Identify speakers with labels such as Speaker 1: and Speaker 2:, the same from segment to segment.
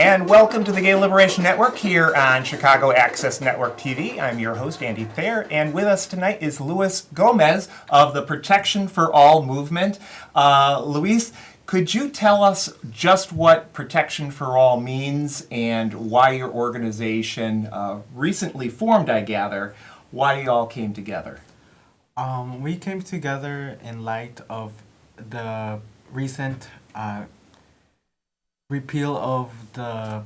Speaker 1: And welcome to the Gay Liberation Network here on Chicago Access Network TV. I'm your host, Andy Thayer, and with us tonight is Luis Gomez of the Protection for All movement. Luis, could you tell us just what Protection for All means and why your organization recently formed, I gather, why you all came together?
Speaker 2: We came together in light of the recent repeal of the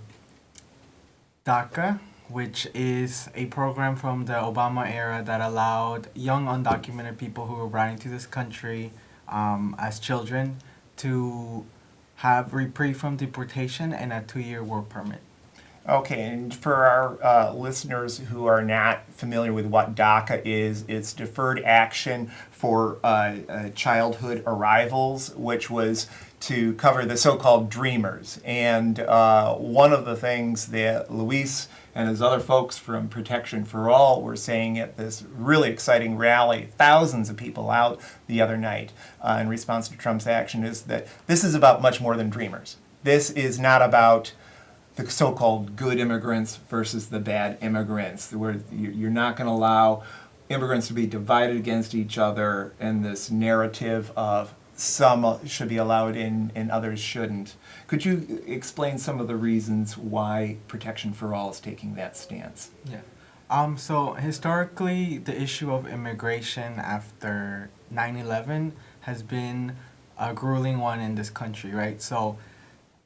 Speaker 2: DACA, which is a program from the Obama era that allowed young undocumented people who were brought into this country as children to have reprieve from deportation and a 2-year work permit.
Speaker 1: Okay, and for our listeners who are not familiar with what DACA is, it's Deferred Action for Childhood Arrivals, which was to cover the so-called Dreamers. And one of the things that Luis and his other folks from Protection for All were saying at this really exciting rally, thousands of people out the other night in response to Trump's action, is that this is about much more than Dreamers. This is not about the so-called good immigrants versus the bad immigrants, where you're not going to allow immigrants to be divided against each other in this narrative of some should be allowed in and others shouldn't. Could you explain some of the reasons why Protection for All is taking that stance?
Speaker 2: Yeah. So historically, the issue of immigration after 9/11 has been a grueling one in this country, right? So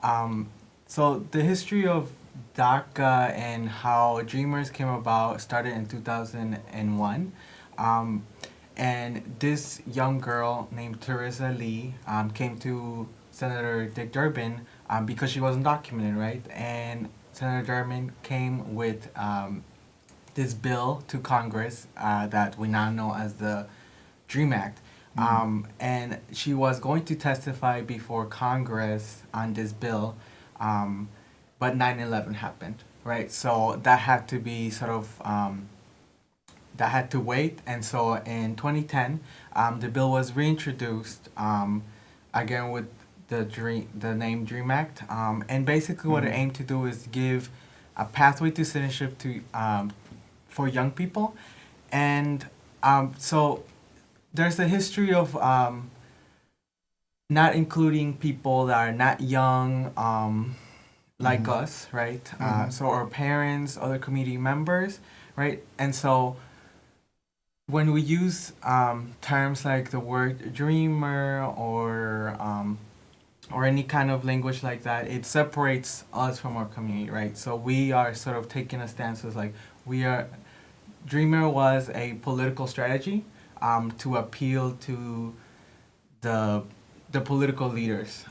Speaker 2: the history of DACA and how Dreamers came about started in 2001. And this young girl named Teresa Lee came to Senator Dick Durbin because she wasn't documented, right? And Senator Durbin came with this bill to Congress that we now know as the DREAM Act. And she was going to testify before Congress on this bill, but 9/11 happened, right? So that had to be sort of that had to wait, and so in 2010, the bill was reintroduced again with the name DREAM Act, and basically what it aimed to do is give a pathway to citizenship to for young people, and so there's a history of not including people that are not young, like us, right? So our parents, other community members, right, and so when we use terms like the word dreamer or any kind of language like that, it separates us from our community, right? So we are sort of taking a stance as like dreamer was a political strategy to appeal to the political leaders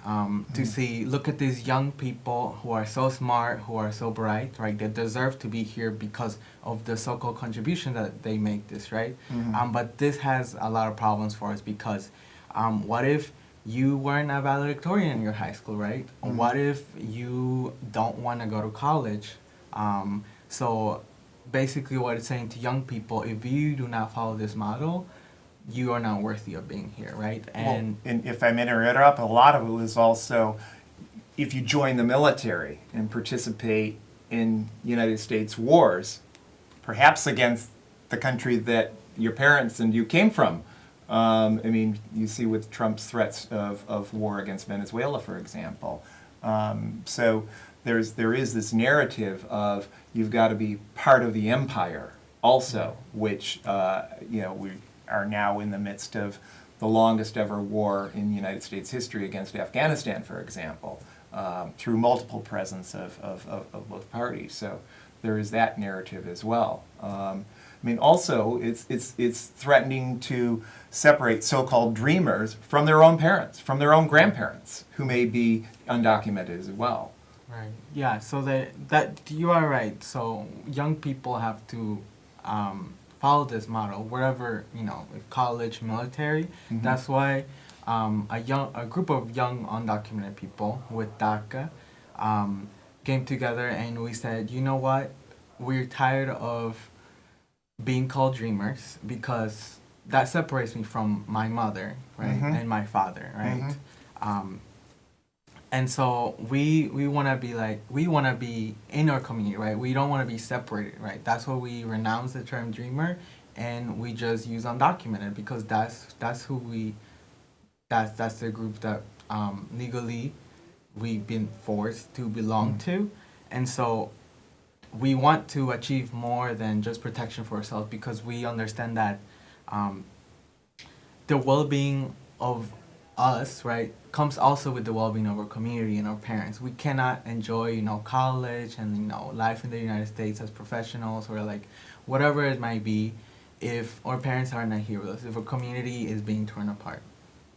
Speaker 2: to see, look at these young people who are so smart, who are so bright, right? They deserve to be here because of the so-called contribution that they make this, right? But this has a lot of problems for us because what if you weren't a valedictorian in your high school, right? What if you don't want to go to college? So basically what it's saying to young people, if you do not follow this model, you are not worthy of being here, right? And
Speaker 1: if I may interrupt, a lot of it was also if you join the military and participate in United States wars, perhaps against the country that your parents and you came from. I mean, you see with Trump's threats of war against Venezuela, for example. So there is this narrative of you've got to be part of the empire also, which we are now in the midst of the longest ever war in United States history against Afghanistan, for example, through multiple presence of both parties. So there is that narrative as well. I mean, also, it's threatening to separate so-called dreamers from their own parents, from their own grandparents, who may be undocumented as well.
Speaker 2: Right. Yeah. So that you are right. So young people have to follow this model wherever, if college, military. That's why a group of young undocumented people with DACA came together and we said, you know what, we're tired of being called dreamers because that separates me from my mother, right, and my father, right? And so we want to be like, we want to be in our community, right? We don't want to be separated, right? That's why we renounce the term dreamer, and we just use undocumented, because that's who we, that's the group that legally we've been forced to belong to. And so we want to achieve more than just protection for ourselves, because we understand that um, the well-being of us, right, comes also with the well-being of our community and our parents. We cannot enjoy, college and, life in the United States as professionals, or like whatever it might be, if our parents are not here with us, if our community is being torn apart.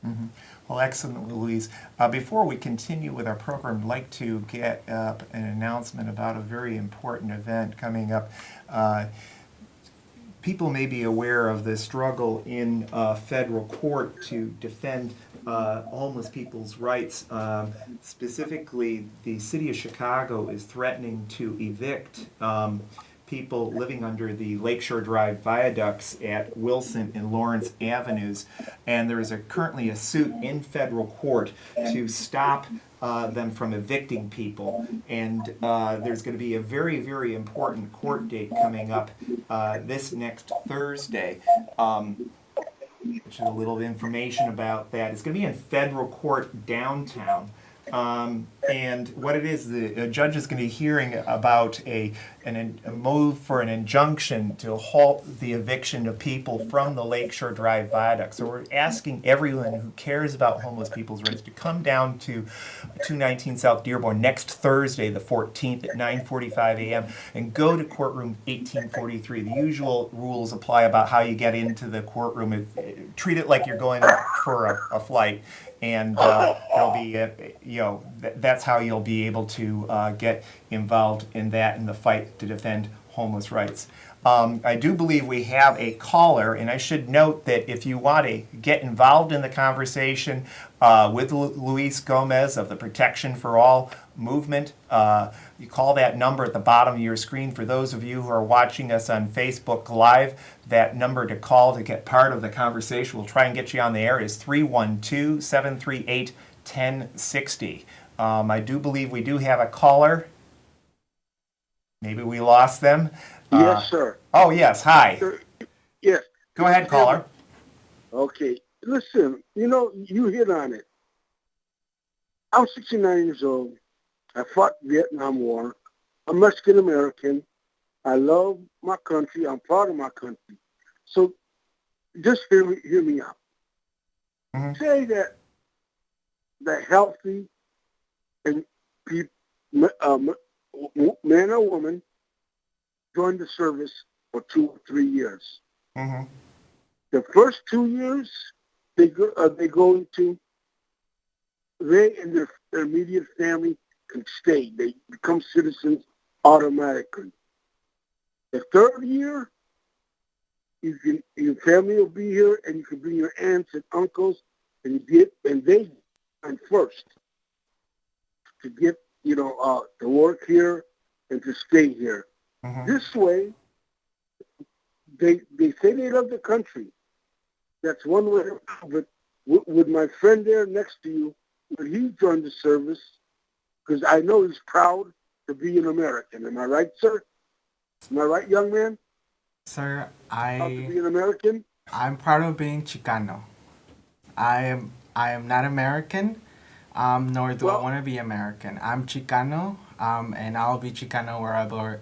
Speaker 1: Mm-hmm. Well, excellent, Louise. Before we continue with our program, I'd like to get up an announcement about a very important event coming up. People may be aware of the struggle in federal court to defend homeless people's rights. Specifically, the city of Chicago is threatening to evict people living under the Lakeshore Drive viaducts at Wilson and Lawrence Avenues. And there is currently a suit in federal court to stop them from evicting people. And there's going to be a very, very important court date coming up this next Thursday. Which is a little information about that. It's going to be in federal court downtown. And what it is, the judge is going to be hearing about a move for an injunction to halt the eviction of people from the Lakeshore Drive viaduct. So we're asking everyone who cares about homeless people's rights to come down to 219 South Dearborn next Thursday, the 14th at 9:45 a.m. and go to courtroom 1843. The usual rules apply about how you get into the courtroom. Treat it like you're going for a flight. And there'll be, that's how you'll be able to get involved in that, in the fight to defend homeless rights. I do believe we have a caller, and I should note that if you want to get involved in the conversation with Luis Gomez of the Protection for All movement, you call that number at the bottom of your screen. For those of you who are watching us on Facebook Live, that number to call to get part of the conversation, we'll try and get you on the air, is 312-738-1060. I do believe we do have a caller. Maybe we lost them.
Speaker 3: Yes, sir.
Speaker 1: Oh, yes. Hi.
Speaker 3: Sir, yes.
Speaker 1: Go ahead, caller.
Speaker 3: Okay. Listen, you hit on it. I'm 69 years old. I fought Vietnam War. I'm Mexican-American. I love my country. I'm proud of my country. So just hear me out.
Speaker 1: Mm-hmm.
Speaker 3: Say that the healthy and man or woman join the service for 2 or 3 years.
Speaker 1: Mm-hmm.
Speaker 3: The first 2 years, they and their immediate family can stay. They become citizens automatically. The third year, your family will be here, and you can bring your aunts and uncles, and they and first to get to work here and to stay here.
Speaker 1: Mm-hmm.
Speaker 3: This way, they say they love the country. That's one way. But with my friend there next to you, would he join the service? Because I know he's proud to be an American. Am I right, sir? Am I right, young man?
Speaker 2: Sir,
Speaker 3: Proud to be an American?
Speaker 2: I'm proud of being Chicano. I am not American, nor do I want to be American. I'm Chicano, and I'll be Chicano wherever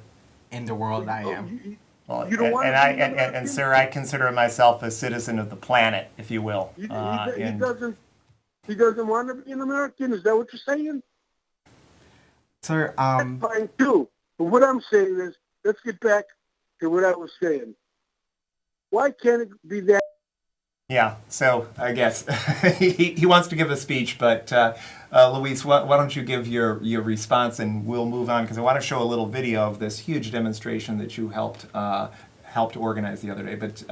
Speaker 2: in the world I am.
Speaker 1: Well, and sir, I consider myself a citizen of the planet, if you will.
Speaker 3: He doesn't want to be an American. Is that what you're saying?
Speaker 2: Sir,
Speaker 3: That's fine too. But what I'm saying is, let's get back to what I was saying. Why can't it be that?
Speaker 1: Yeah, so I guess he wants to give a speech, but Luis, why don't you give your response and we'll move on, because I want to show a little video of this huge demonstration that you helped organize the other day. But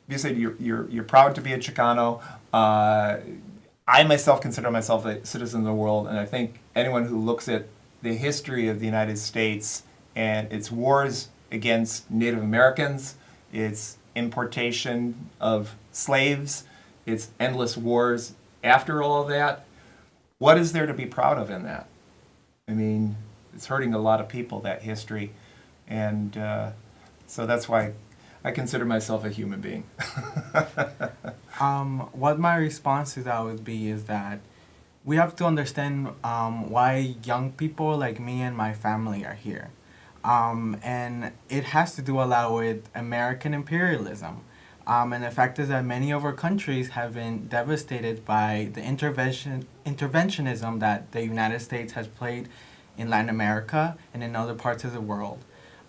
Speaker 1: you said you're proud to be a Chicano. I myself consider myself a citizen of the world, and I think anyone who looks at the history of the United States and its wars against Native Americans, its importation of slaves, its endless wars after all of that, What is there to be proud of in that? I mean, it's hurting a lot of people, that history. And so that's why I consider myself a human being.
Speaker 2: What my response to that would be is that we have to understand why young people like me and my family are here. And it has to do a lot with American imperialism. And the fact is that many of our countries have been devastated by the interventionism that the United States has played in Latin America and in other parts of the world.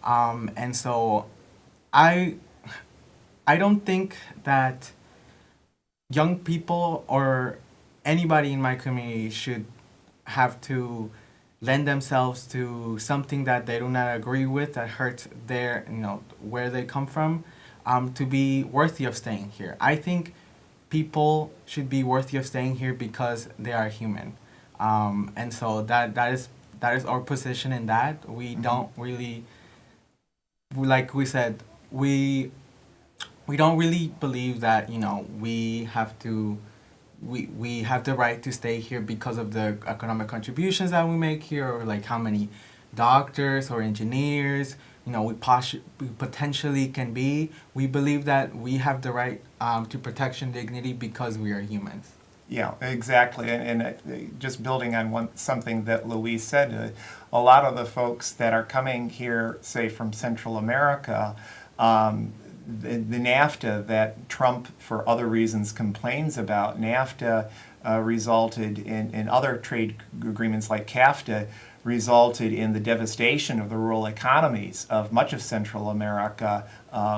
Speaker 2: And so I I don't think that young people or anybody in my community should have to lend themselves to something that they do not agree with, that hurts their, where they come from, to be worthy of staying here. I think people should be worthy of staying here because they are human. And so that is our position in that. We don't really, like we said, we don't really believe that we have to we have the right to stay here because of the economic contributions that we make here, or like how many doctors or engineers we potentially can be. We believe that we have the right to protection dignity because we are humans.
Speaker 1: Yeah, exactly. And just building on something that Luis said, a lot of the folks that are coming here, say from Central America, the NAFTA that Trump, for other reasons, complains about, NAFTA resulted in other trade agreements like CAFTA, resulted in the devastation of the rural economies of much of Central America,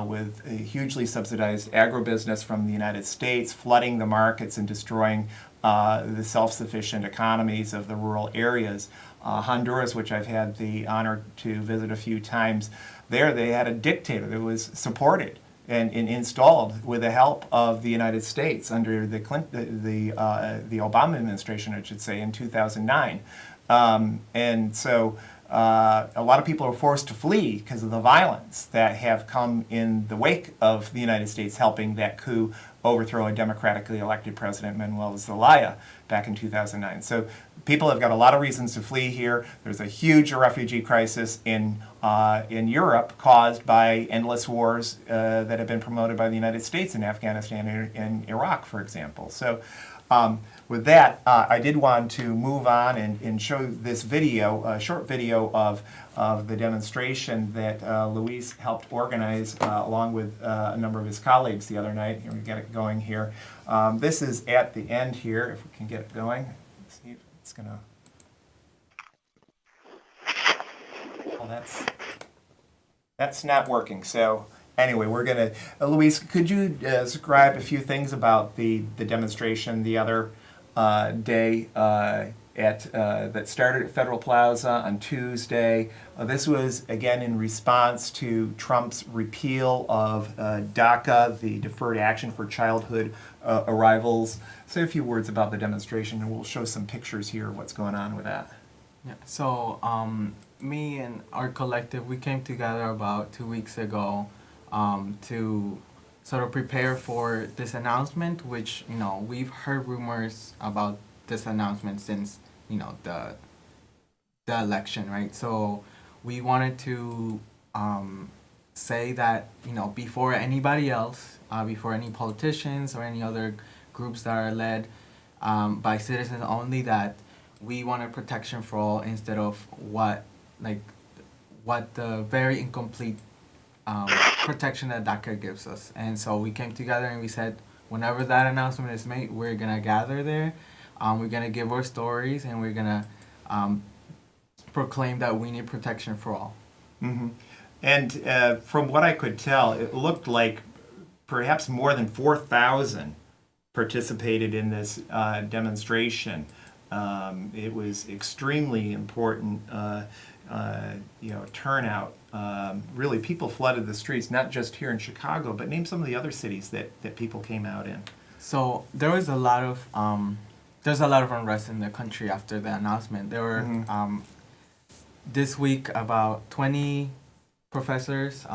Speaker 1: with a hugely subsidized agribusiness from the United States, flooding the markets and destroying the self-sufficient economies of the rural areas. Honduras, which I've had the honor to visit a few times, there they had a dictator that was supported and installed with the help of the United States under the Obama administration, I should say, in 2009. And so a lot of people are forced to flee because of the violence that have come in the wake of the United States helping that coup overthrow a democratically elected president, Manuel Zelaya, back in 2009. So people have got a lot of reasons to flee here. There's a huge refugee crisis in Europe caused by endless wars that have been promoted by the United States in Afghanistan and Iraq, for example. So with that, I did want to move on and show this video, a short video of the demonstration that Luis helped organize along with a number of his colleagues the other night. Here we get it going here. This is at the end here, if we can get it going. Let's see if it's going to... Well, that's not working. So anyway, we're going to... Luis, could you describe a few things about the demonstration the other day that started at Federal Plaza on Tuesday? This was, again, in response to Trump's repeal of DACA, the Deferred Action for Childhood Arrivals. Say a few words about the demonstration, and we'll show some pictures here of what's going on with that.
Speaker 2: Yeah. So me and our collective, we came together about 2 weeks ago to sort of prepare for this announcement, which, we've heard rumors about this announcement since, the election, right? So we wanted to say that, before anybody else, before any politicians or any other groups that are led by citizens only, that we wanted protection for all instead of what the very incomplete protection that DACA gives us. And so we came together and we said, whenever that announcement is made, we're going to gather there. We're going to give our stories, and we're going to proclaim that we need protection for all.
Speaker 1: Mm-hmm. And from what I could tell, it looked like perhaps more than 4,000 participated in this demonstration. It was extremely important, turnout. Really, people flooded the streets, not just here in Chicago, but name some of the other cities that people came out in.
Speaker 2: So there was a lot of unrest in the country after the announcement. There were this week about 20 professors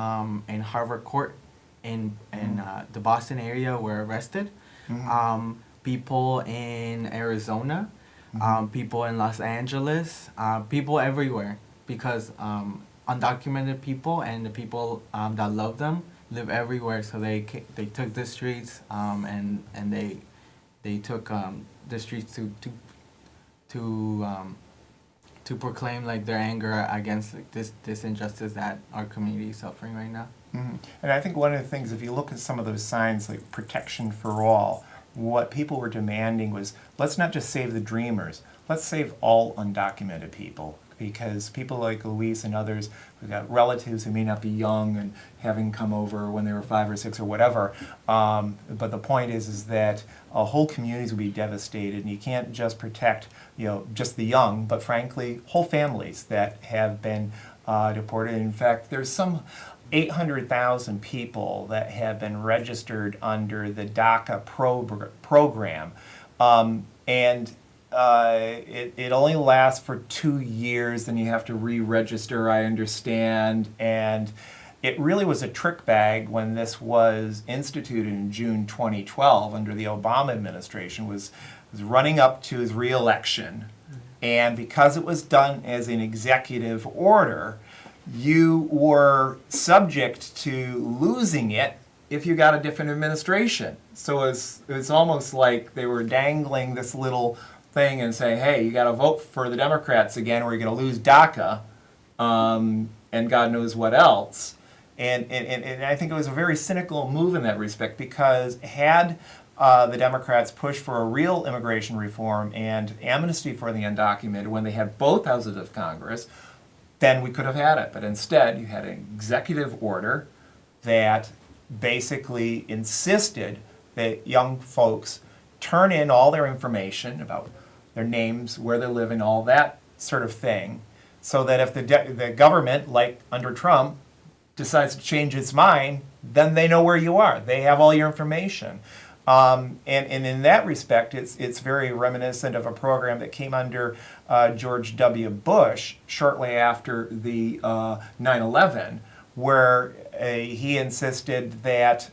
Speaker 2: in Harvard Court in the Boston area were arrested. People in Arizona people in Los Angeles, people everywhere, because undocumented people and the people that love them live everywhere. So they took the streets, and they took the streets to proclaim like their anger against like, this injustice that our community is suffering right now.
Speaker 1: Mhm. And I think one of the things, if you look at some of those signs like protection for all, what people were demanding was, let's not just save the dreamers, let's save all undocumented people. Because people like Luis and others, we've got relatives who may not be young and having come over when they were 5 or 6 or whatever. But the point is that whole communities will be devastated, and you can't just protect, just the young, but frankly, whole families that have been deported. In fact, there's some 800,000 people that have been registered under the DACA program, and it only lasts for 2 years, then you have to re-register, I understand, and it really was a trick bag when this was instituted in June 2012 under the Obama administration, was running up to his re-election, and because it was done as an executive order, you were subject to losing it if you got a different administration. So it's almost like they were dangling this little thing and saying, hey, you got to vote for the Democrats again or you're going to lose DACA, and God knows what else. And I think it was a very cynical move in that respect, because had the Democrats pushed for a real immigration reform and amnesty for the undocumented when they had both houses of Congress, then we could have had it. But instead, you had an executive order that basically insisted that young folks turn in all their information about their names, where they're living, all that sort of thing, so that if the government, like under Trump, decides to change its mind, then they know where you are. They have all your information. And in that respect, it's very reminiscent of a program that came under George W. Bush shortly after the 9/11, where he insisted that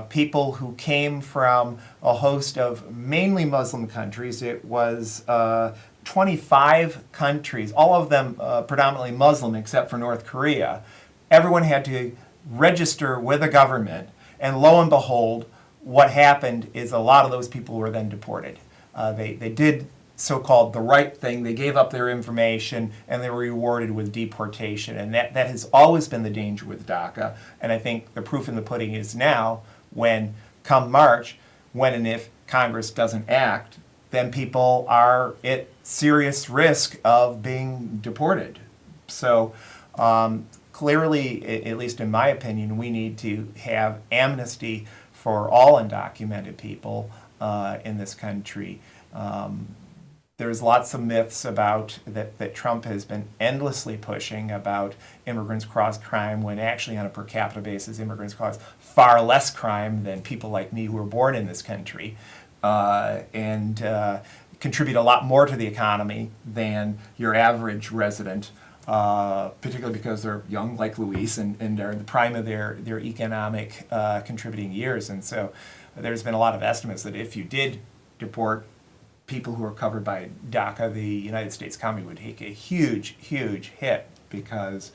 Speaker 1: people who came from a host of mainly Muslim countries, it was 25 countries, all of them predominantly Muslim except for North Korea, everyone had to register with the government, and lo and behold, what happened is a lot of those people were then deported. They did so-called the right thing. They gave up their information and they were rewarded with deportation. And that has always been the danger with DACA. And I think the proof in the pudding is now when, come March, when and if Congress doesn't act, then people are at serious risk of being deported. So clearly, at least in my opinion, we need to have amnesty for all undocumented people in this country. There's lots of myths about that Trump has been endlessly pushing about immigrants cause crime, when actually on a per capita basis, immigrants cause far less crime than people like me who were born in this country, and contribute a lot more to the economy than your average resident, particularly because they're young like Luis and are in the prime of their economic contributing years. And so there's been a lot of estimates that if you did deport people who are covered by DACA, the United States economy would take a huge, huge hit, because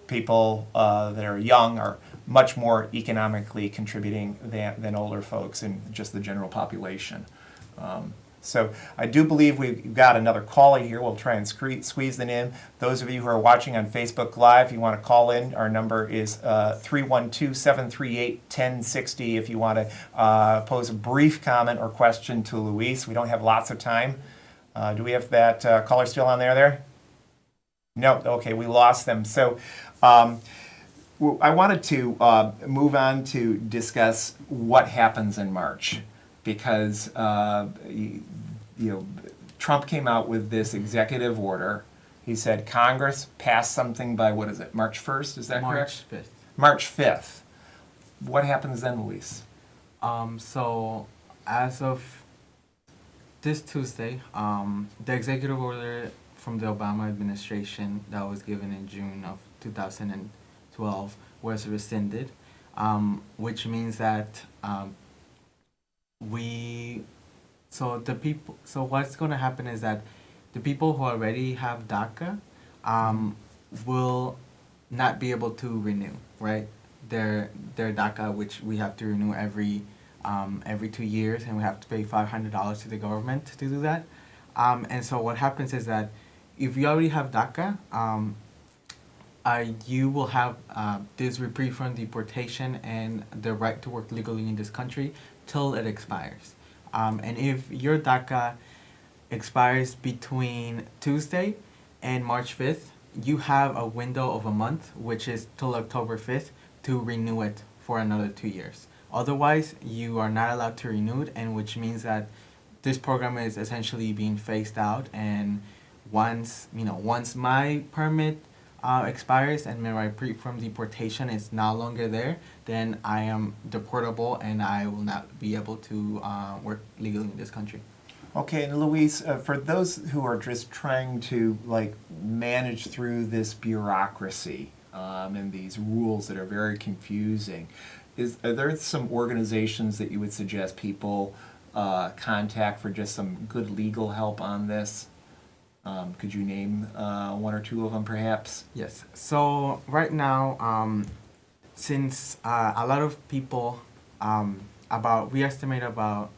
Speaker 1: people that are young are much more economically contributing than older folks in just the general population. So I do believe we've got another caller here. We'll try and squeeze them in. Those of you who are watching on Facebook Live, if you want to call in, our number is 312-738-1060 if you want to pose a brief comment or question to Luis. We don't have lots of time. Do we have that caller still on there? No? Okay, we lost them. So I wanted to move on to discuss what happens in March, because Trump came out with this executive order. He said Congress passed something by, what is it, March 1st? Is that correct?
Speaker 2: March 5th.
Speaker 1: March 5th. What happens then, Luis?
Speaker 2: So as of this Tuesday, the executive order from the Obama administration that was given in June of 2012 was rescinded, which means that we So what's going to happen is that the people who already have DACA will not be able to renew, right? Their DACA, which we have to renew every 2 years, and we have to pay $500 to the government to do that. And so what happens is that if you already have DACA, you will have this reprieve from deportation and the right to work legally in this country till it expires. And if your DACA expires between Tuesday and March 5th, you have a window of a month, which is till October 5th, to renew it for another 2 years. Otherwise, you are not allowed to renew it, and which means that this program is essentially being phased out. And once my permit expires and my reprieve from deportation is no longer there, then I am deportable and I will not be able to work legally in this country.
Speaker 1: Okay, and Luis, for those who are just trying to manage through this bureaucracy and these rules that are very confusing, are there some organizations that you would suggest people contact for just some good legal help on this? Could you name one or two of them, perhaps?
Speaker 2: Yes. So right now, since a lot of people, we estimate about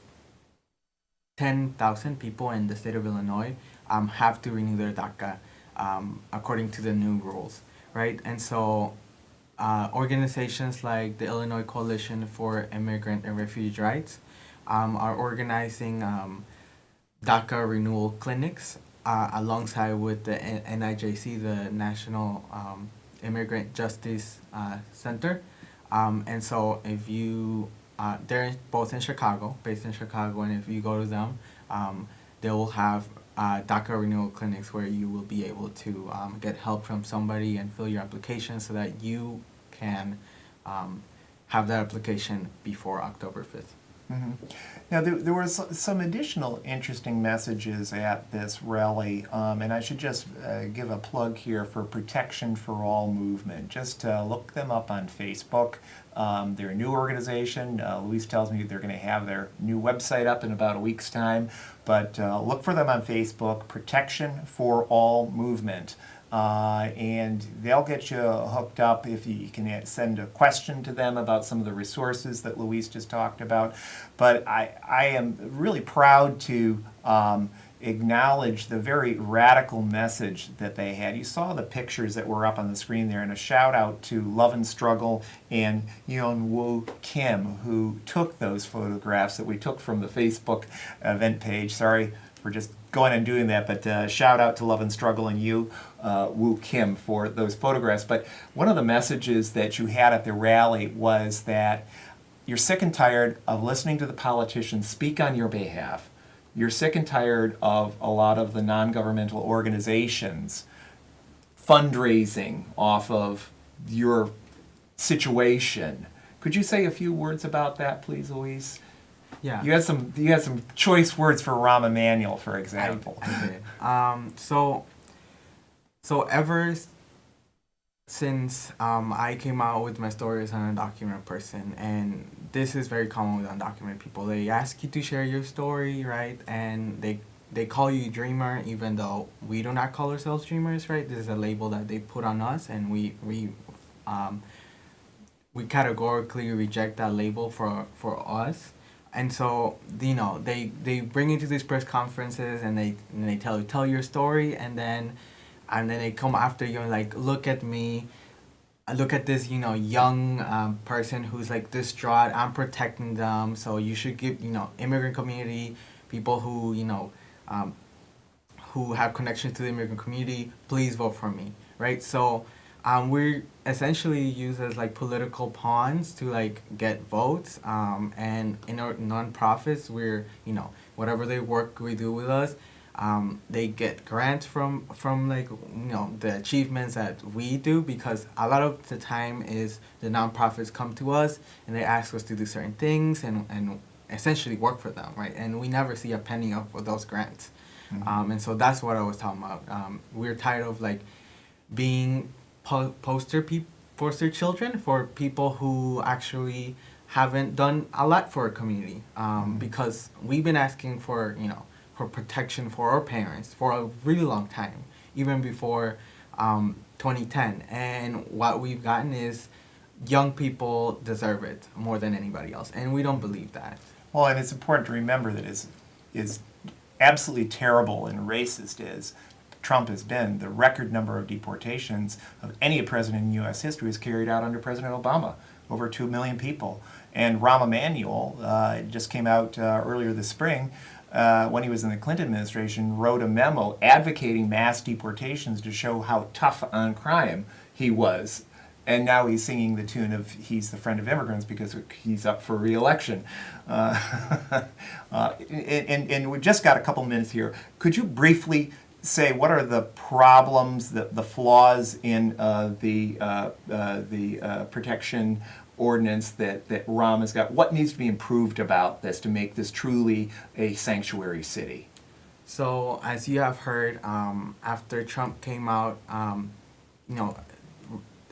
Speaker 2: 10,000 people in the state of Illinois have to renew their DACA according to the new rules, right? And so organizations like the Illinois Coalition for Immigrant and Refugee Rights are organizing DACA renewal clinics alongside with the NIJC, the National Immigrant Justice Center. And so if you they're both in Chicago, based in Chicago, and if you go to them, they will have DACA renewal clinics where you will be able to get help from somebody and fill your application so that you can have that application before October 5th.
Speaker 1: Mm-hmm. Now, there was some additional interesting messages at this rally, and I should just give a plug here for Protection for All movement. Just look them up on Facebook. They're a new organization. Luis tells me they're going to have their new website up in about a week's time, but look for them on Facebook, Protection for All movement. And they'll get you hooked up if you can send a question to them about some of the resources that Luis just talked about. But I am really proud to acknowledge the very radical message that they had. You saw the pictures that were up on the screen there, and a shout out to Love and Struggle and Yeon Woo Kim, who took those photographs that we took from the Facebook event page. Sorry for just going and doing that, but shout out to Love and Struggle and you, Woo Kim, for those photographs. But one of the messages that you had at the rally was that you're sick and tired of listening to the politicians speak on your behalf. You're sick and tired of a lot of the non-governmental organizations fundraising off of your situation. Could you say a few words about that, please, Luis?
Speaker 2: Yeah.
Speaker 1: You had some choice words for Rahm Emanuel, for example.
Speaker 2: I did. So ever since I came out with my story as an undocumented person, and this is very common with undocumented people, they ask you to share your story, right? And they call you dreamer, even though we do not call ourselves dreamers, right? This is a label that they put on us, and we categorically reject that label for us. And so, they bring you to these press conferences and they tell your story, and then they come after you and like, look at me, look at this, young person who's like distraught. I'm protecting them, so you should give, immigrant community, people who, who have connections to the immigrant community, please vote for me, right? So we're essentially used as like political pawns to like get votes, and in our nonprofits, we're, whatever they do with us, they get grants from like, the achievements that we do, because a lot of the time is the nonprofits come to us and they ask us to do certain things and essentially work for them, right? And we never see a penny of those grants. Mm-hmm. And so that's what I was talking about. We're tired of like being poster children for people who actually haven't done a lot for our community, because we've been asking for, for protection for our parents for a really long time, even before 2010. And what we've gotten is young people deserve it more than anybody else, and we don't believe that.
Speaker 1: Well, and it's important to remember that is absolutely terrible and racist as Trump has been, the record number of deportations of any president in U.S. history is carried out under President Obama, over 2 million people. And Rahm Emanuel, just came out earlier this spring, when he was in the Clinton administration, wrote a memo advocating mass deportations to show how tough on crime he was. And now he's singing the tune of he's the friend of immigrants because he's up for re-election. And we've just got a couple minutes here. Could you briefly say what are the problems, the flaws in the protection ordinance that Rahm has got? What needs to be improved about this to make this truly a sanctuary city?
Speaker 2: So, as you have heard, after Trump came out,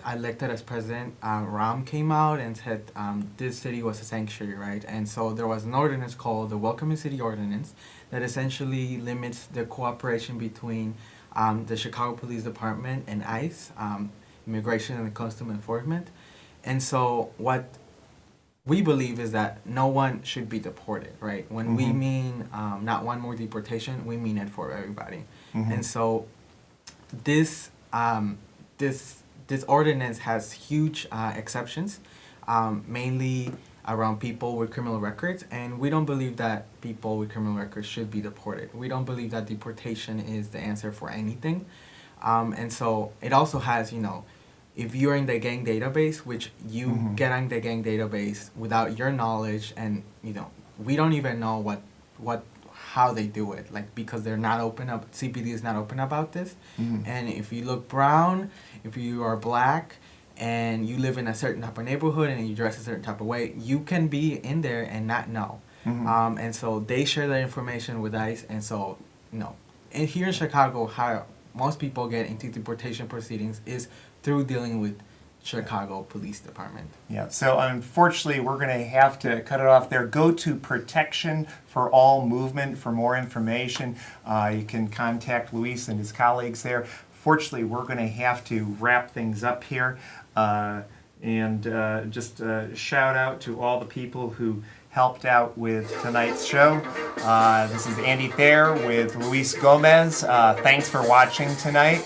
Speaker 2: elected as president, Rahm came out and said this city was a sanctuary, right? And so there was an ordinance called the Welcoming City Ordinance that essentially limits the cooperation between the Chicago Police Department and ICE, Immigration and Customs Enforcement. And so what we believe is that no one should be deported, right? When we mean not one more deportation, we mean it for everybody. And so this ordinance has huge exceptions, mainly around people with criminal records, and we don't believe that people with criminal records should be deported. We don't believe that deportation is the answer for anything. And so it also has, if you're in the gang database, which you get on the gang database without your knowledge, and we don't even know how they do it, because they're not open up. CPD is not open about this. And if you look brown, if you are black, and you live in a certain type of neighborhood and you dress a certain type of way, you can be in there and not know. And so they share that information with ICE. And so, and here in Chicago, how most people get into deportation proceedings is through dealing with Chicago Police Department.
Speaker 1: Yeah, so unfortunately, we're going to have to cut it off there. Go to Protection for All Movement for more information. You can contact Luis and his colleagues there. Fortunately, we're going to have to wrap things up here. And just shout out to all the people who helped out with tonight's show. This is Andy Thayer with Luis Gomez. Thanks for watching tonight.